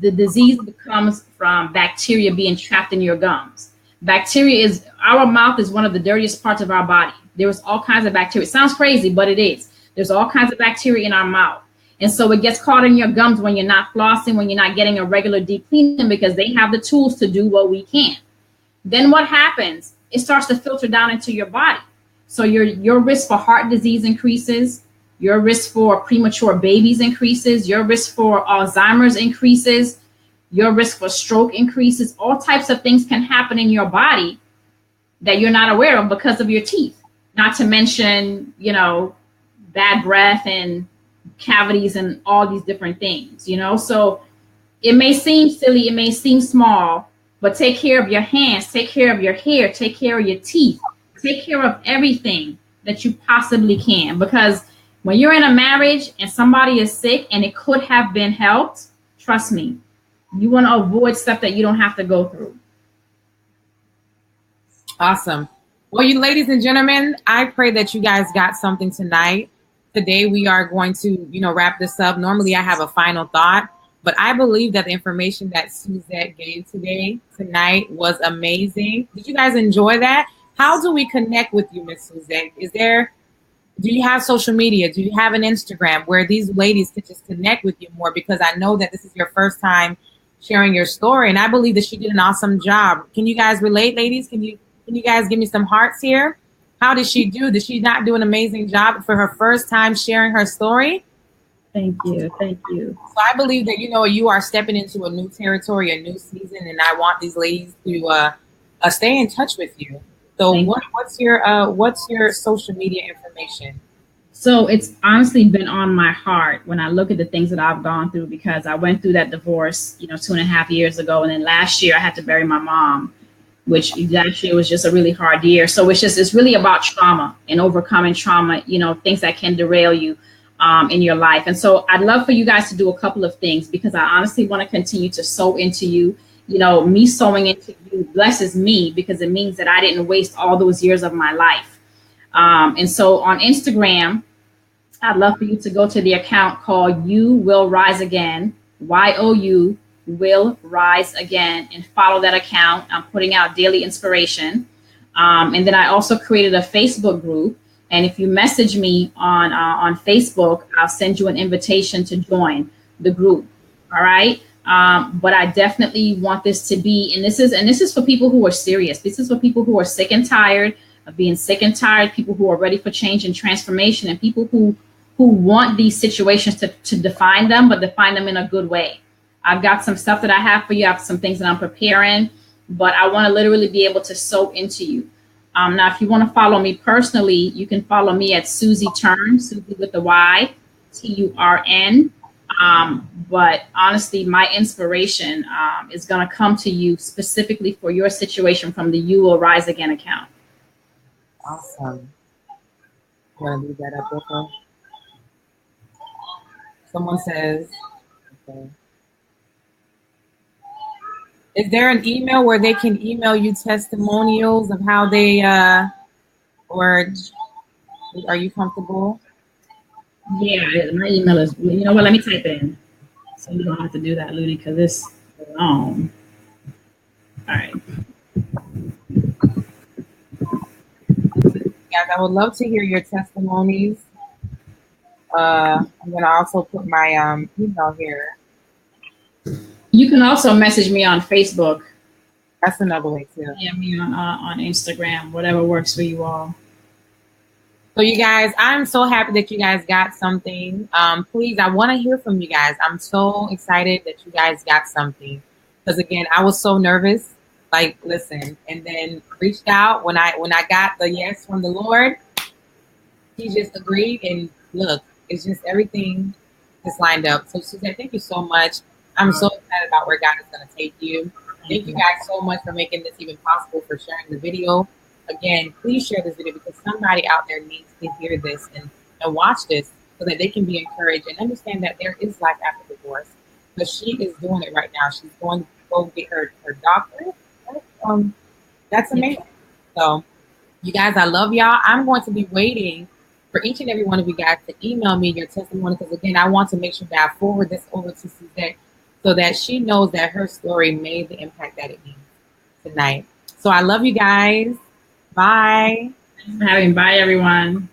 the disease comes from bacteria being trapped in your gums. Our mouth is one of the dirtiest parts of our body. There's all kinds of bacteria. It sounds crazy, but it is. There's all kinds of bacteria in our mouth. And so it gets caught in your gums when you're not flossing, when you're not getting a regular deep cleaning, because they have the tools to do what we can't. Then what happens? It starts to filter down into your body. So your risk for heart disease increases, your risk for premature babies increases, your risk for Alzheimer's increases, your risk for stroke increases. All types of things can happen in your body that you're not aware of because of your teeth. Not to mention, bad breath and cavities and all these different things, So it may seem silly, it may seem small, but take care of your hands, take care of your hair, take care of your teeth. Take care of everything that you possibly can, because when you're in a marriage and somebody is sick and it could have been helped, trust me, you want to avoid stuff that you don't have to go through. Awesome. Well, you ladies and gentlemen, I pray that you guys got something tonight. Today we are going to, wrap this up. Normally I have a final thought, but I believe that the information that Suzette gave tonight was amazing. Did you guys enjoy that? How do we connect with you, Miss Suzette? Do you have social media? Do you have an Instagram where these ladies could just connect with you more? Because I know that this is your first time sharing your story, and I believe that she did an awesome job. Can you guys relate, ladies? Can you guys give me some hearts here? How did she do? Did she not do an amazing job for her first time sharing her story? Thank you. So I believe that, you are stepping into a new territory, a new season, and I want these ladies to stay in touch with you. So what's your social media information? So it's honestly been on my heart when I look at the things that I've gone through, because I went through that divorce, 2.5 years ago. And then last year I had to bury my mom, which last year was just a really hard year. So it's really about trauma and overcoming trauma, things that can derail you. in your life. And so I'd love for you guys to do a couple of things, because I honestly want to continue to sow into you. You know, me sowing into you blesses me, because it means that I didn't waste all those years of my life. And so on Instagram, I'd love for you to go to the account called You Will Rise Again, YOU Will Rise Again, and follow that account. I'm putting out daily inspiration. And then I also created a Facebook group. And if you message me on Facebook, I'll send you an invitation to join the group. All right. But I definitely want this to be, and this is for people who are serious. This is for people who are sick and tired of being sick and tired, people who are ready for change and transformation, and people who want these situations to define them, but define them in a good way. I've got some stuff that I have for you. I have some things that I'm preparing, but I want to literally be able to sow into you. Now, if you want to follow me personally, you can follow me at Susie Turn, Susie with the Y, TURN. But honestly, my inspiration is going to come to you specifically for your situation from the You Will Rise Again account. Awesome. I'm going to leave that up with her. Someone says, okay. Is there an email where they can email you testimonials of how they, or are you comfortable? Yeah, my email is, you know what, let me type in. So you don't have to do that, Ludy, because it's long. All right. Guys, I would love to hear your testimonies. I'm going to also put my email here. You can also message me on Facebook. That's another way too. Yeah, me on Instagram, whatever works for you all. So you guys, I'm so happy that you guys got something. Please, I want to hear from you guys. I'm so excited that you guys got something. Because again, I was so nervous. Like, listen, and then reached out when I got the yes from the Lord. He just agreed, and look, it's just everything is lined up. So Suzette, thank you so much. I'm so excited about where God is going to take you. Thank you guys so much for making this even possible, for sharing the video. Again, please share this video, because somebody out there needs to hear this and watch this, so that they can be encouraged and understand that there is life after divorce. Because she is doing it right now. She's going to go get her doctorate. That's amazing. So you guys, I love y'all. I'm going to be waiting for each and every one of you guys to email me your testimony, because again, I want to make sure that I forward this over to Suzette, so that she knows that her story made the impact that it needs tonight. So I love you guys. Bye. Thanks for having me. Bye, everyone.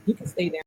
You can stay there.